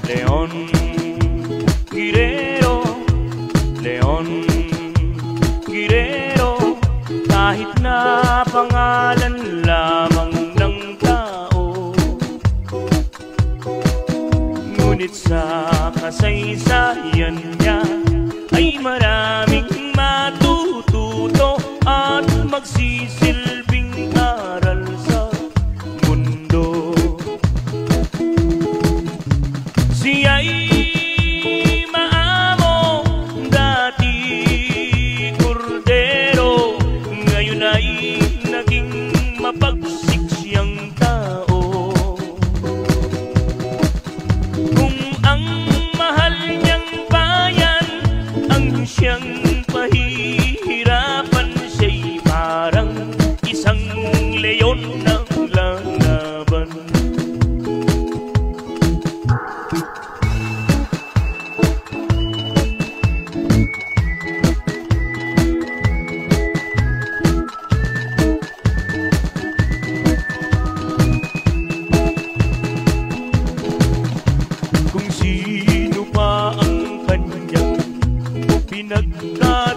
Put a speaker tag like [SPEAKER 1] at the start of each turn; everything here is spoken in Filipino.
[SPEAKER 1] Leon Guerrero, Leon Guerrero, kahit na pangalan lamang ng tao, ngunit sa kasaysayan niya ay maraming matututo at magsisilbing aral sa mundo. Siya'y maamo, dati kordero, ngayon ay naging mapagsik siyang tao. Kung ang mahal niyang bayan ang siyang pahihirapan, siya'y parang isang leon ng lalaban. Kung sino pa ang kanyang pinagkakaroon,